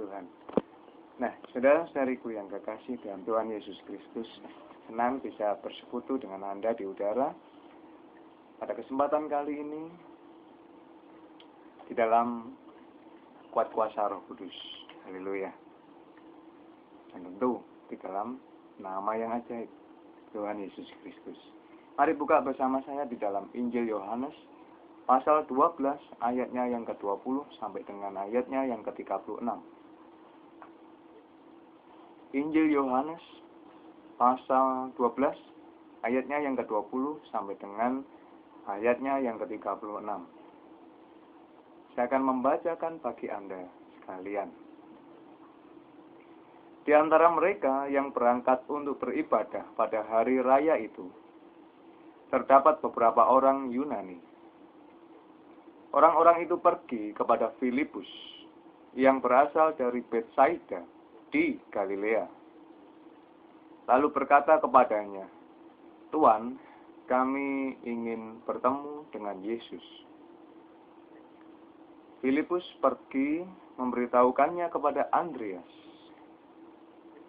Tuhan. Nah, saudara-saudariku yang kekasih dalam Tuhan Yesus Kristus, senang bisa bersekutu dengan Anda di udara pada kesempatan kali ini di dalam kuat kuasa Roh Kudus. Haleluya. Dan tentu di dalam nama yang ajaib, Tuhan Yesus Kristus. Mari buka bersama saya di dalam Injil Yohanes pasal 12 ayatnya yang ke-20 sampai dengan ayatnya yang ke-36. Injil Yohanes pasal 12 ayatnya yang ke-20 sampai dengan ayatnya yang ke-36. Saya akan membacakan bagi Anda sekalian. Di antara mereka yang berangkat untuk beribadah pada hari raya itu, terdapat beberapa orang Yunani. Orang-orang itu pergi kepada Filipus yang berasal dari Betsaida di Galilea. Lalu berkata kepadanya, "Tuan, kami ingin bertemu dengan Yesus." Filipus pergi memberitahukannya kepada Andreas.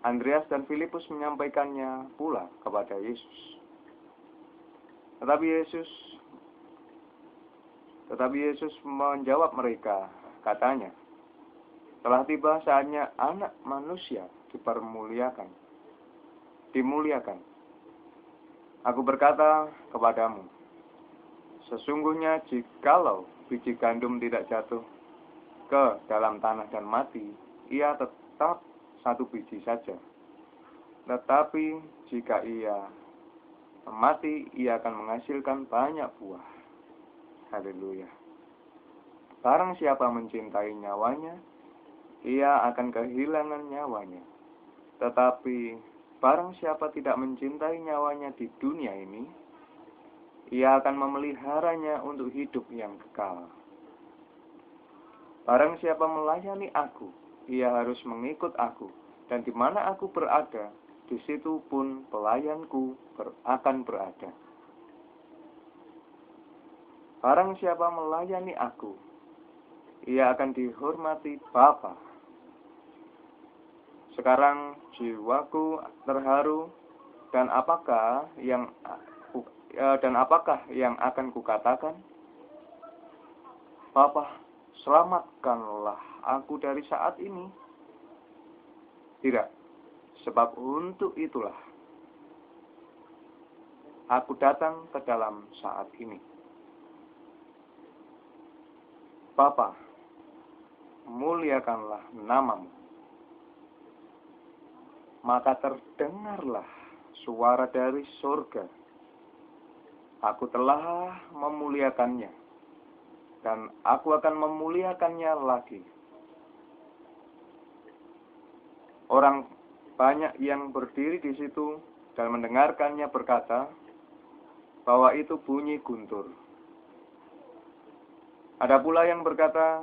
Andreas dan Filipus menyampaikannya pula kepada Yesus. Tetapi Yesus menjawab mereka, katanya, "Telah tiba saatnya Anak Manusia dimuliakan. Aku berkata kepadamu, sesungguhnya jikalau biji gandum tidak jatuh ke dalam tanah dan mati, ia tetap satu biji saja. Tetapi jika ia mati, ia akan menghasilkan banyak buah." Haleluya. Barang siapa mencintai nyawanya, ia akan kehilangan nyawanya. Tetapi barang siapa tidak mencintai nyawanya di dunia ini, ia akan memeliharanya untuk hidup yang kekal. Barang siapa melayani aku, ia harus mengikut aku, dan di mana aku berada, di situ pun pelayanku akan berada. Barang siapa melayani aku, ia akan dihormati Bapa. Sekarang jiwaku terharu, dan apakah yang akan kukatakan? Bapa, selamatkanlah aku dari saat ini. Tidak, sebab untuk itulah aku datang ke dalam saat ini. Bapa, muliakanlah namamu. Maka terdengarlah suara dari surga. Aku telah memuliakannya, dan aku akan memuliakannya lagi. Orang banyak yang berdiri di situ dan mendengarkannya berkata bahwa itu bunyi guntur. Ada pula yang berkata,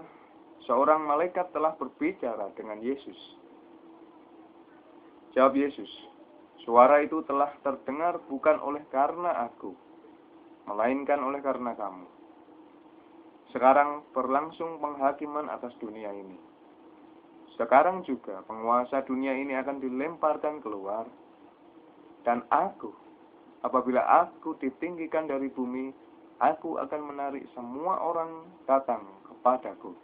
seorang malaikat telah berbicara dengan Yesus. Jawab Yesus, "Suara itu telah terdengar bukan oleh karena aku, melainkan oleh karena kamu. Sekarang berlangsung penghakiman atas dunia ini. Sekarang juga penguasa dunia ini akan dilemparkan keluar. Dan apabila aku ditinggikan dari bumi, aku akan menarik semua orang datang kepadaku."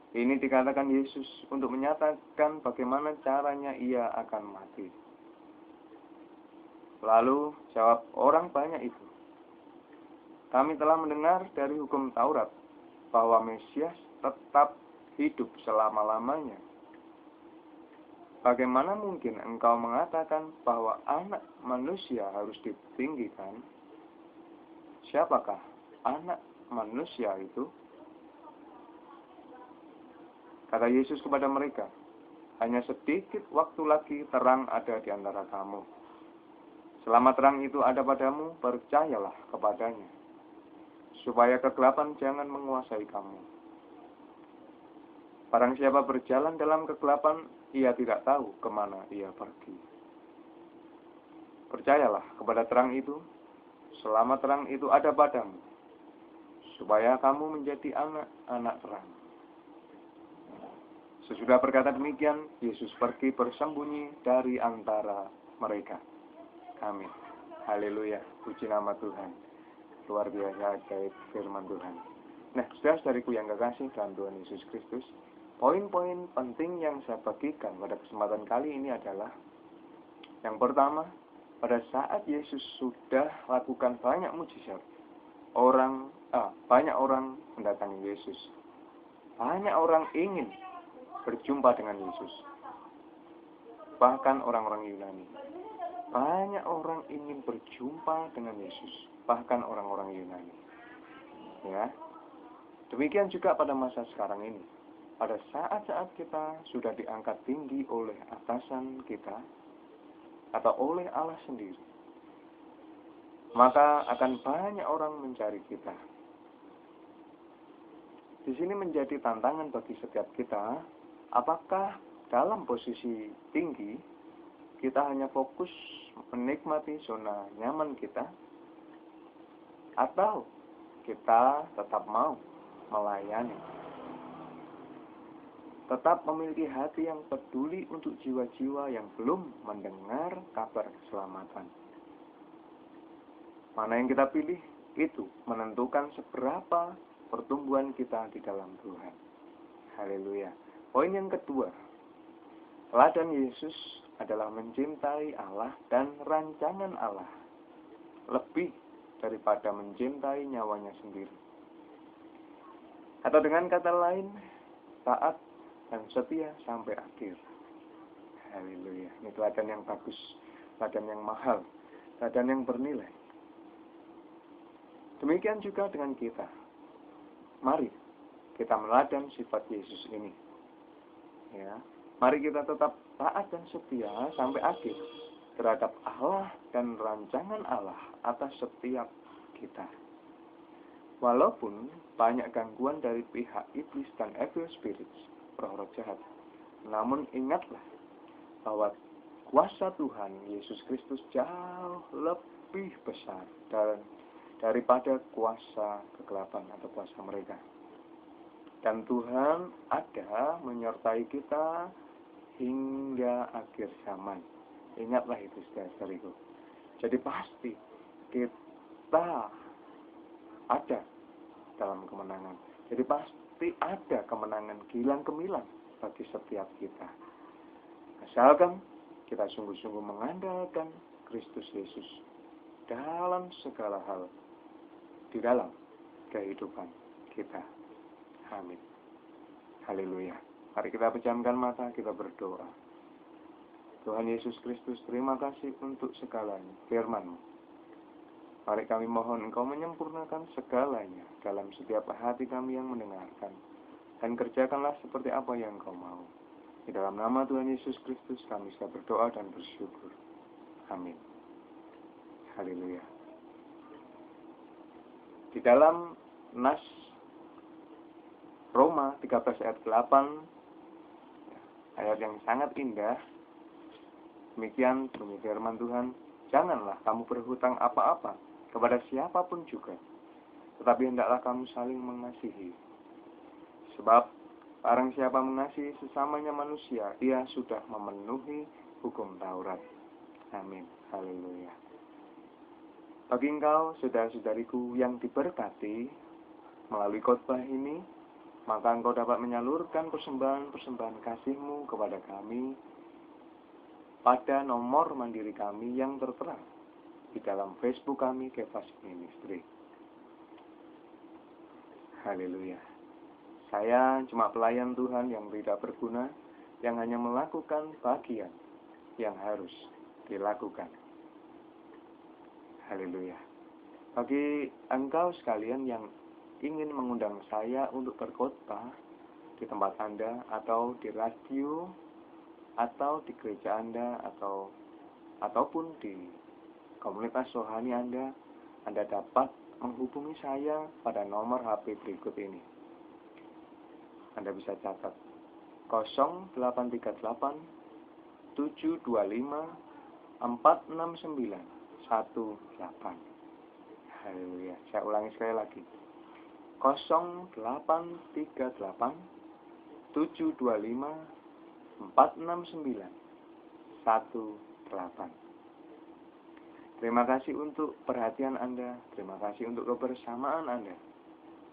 Ini dikatakan Yesus untuk menyatakan bagaimana caranya ia akan mati. Lalu jawab orang banyak itu, "Kami telah mendengar dari hukum Taurat bahwa Mesias tetap hidup selama-lamanya. Bagaimana mungkin engkau mengatakan bahwa Anak Manusia harus ditinggikan? Siapakah Anak Manusia itu?" Kata Yesus kepada mereka, "Hanya sedikit waktu lagi terang ada di antara kamu. Selama terang itu ada padamu, percayalah kepadanya, supaya kegelapan jangan menguasai kamu. Barang siapa berjalan dalam kegelapan, ia tidak tahu kemana ia pergi. Percayalah kepada terang itu, selama terang itu ada padamu, supaya kamu menjadi anak-anak terang." Sesudah berkata demikian, Yesus pergi bersembunyi dari antara mereka. Amin. Haleluya. Puji nama Tuhan. Luar biasa ajaib firman Tuhan. Nah, saudara-saudariku yang kekasih dalam Tuhan Yesus Kristus, poin-poin penting yang saya bagikan pada kesempatan kali ini adalah yang pertama, pada saat Yesus sudah lakukan banyak mujizat, banyak orang mendatangi Yesus. Banyak orang ingin berjumpa dengan Yesus. Bahkan orang-orang Yunani. Banyak orang ingin berjumpa dengan Yesus. Bahkan orang-orang Yunani. Ya. Demikian juga pada masa sekarang ini. Pada saat-saat kita sudah diangkat tinggi oleh atasan kita atau oleh Allah sendiri, maka akan banyak orang mencari kita. Di sini menjadi tantangan bagi setiap kita, apakah dalam posisi tinggi kita hanya fokus menikmati zona nyaman kita, atau kita tetap mau melayani, tetap memiliki hati yang peduli untuk jiwa-jiwa yang belum mendengar kabar keselamatan. Mana yang kita pilih, itu menentukan seberapa pertumbuhan kita di dalam Tuhan. Haleluya. Poin yang kedua, teladan Yesus adalah mencintai Allah dan rancangan Allah lebih daripada mencintai nyawanya sendiri. Atau dengan kata lain, taat dan setia sampai akhir. Haleluya. Ini teladan yang bagus, teladan yang mahal, teladan yang bernilai. Demikian juga dengan kita. Mari kita meladan sifat Yesus ini. Ya, mari kita tetap taat dan setia sampai akhir terhadap Allah dan rancangan Allah atas setiap kita. Walaupun banyak gangguan dari pihak iblis dan evil spirits, roh-roh jahat, namun ingatlah bahwa kuasa Tuhan Yesus Kristus jauh lebih besar daripada kuasa kegelapan atau kuasa mereka. Dan Tuhan ada menyertai kita hingga akhir zaman. Ingatlah itu, saudara-saudariku. Jadi pasti kita ada dalam kemenangan. Jadi pasti ada kemenangan gilang gemilang bagi setiap kita. Asalkan kita sungguh-sungguh mengandalkan Kristus Yesus dalam segala hal di dalam kehidupan kita. Amin. Haleluya. Mari kita pejamkan mata, kita berdoa. Tuhan Yesus Kristus, terima kasih untuk segalanya, firman-Mu. Mari kami mohon Engkau menyempurnakan segalanya dalam setiap hati kami yang mendengarkan. Dan kerjakanlah seperti apa yang Engkau mau. Di dalam nama Tuhan Yesus Kristus kami sudah berdoa dan bersyukur. Amin. Haleluya. Di dalam Nas Roma 13 ayat 8, ayat yang sangat indah, demikian bunyi firman Tuhan, janganlah kamu berhutang apa-apa kepada siapapun juga, tetapi hendaklah kamu saling mengasihi. Sebab barang siapa mengasihi sesamanya manusia, ia sudah memenuhi hukum Taurat. Amin. Haleluya. Bagi engkau, saudara-saudariku yang diberkati melalui khotbah ini, maka engkau dapat menyalurkan persembahan-persembahan kasih-Mu kepada kami pada nomor mandiri kami yang tertera di dalam Facebook kami, Kefas Ministry. Haleluya. Saya cuma pelayan Tuhan yang tidak berguna, yang hanya melakukan bagian yang harus dilakukan. Haleluya. Bagi engkau sekalian yang ingin mengundang saya untuk berkhotbah di tempat Anda, atau di radio, atau di gereja Anda, ataupun di komunitas rohani Anda dapat menghubungi saya pada nomor HP berikut ini. Anda bisa catat 0838 725 469 18. Haleluya. Saya ulangi sekali lagi. 0838 725 469 18. Terima kasih untuk perhatian Anda. Terima kasih untuk kebersamaan Anda.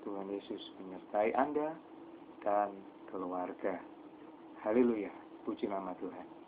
Tuhan Yesus menyertai Anda dan keluarga. Haleluya. Puji nama Tuhan.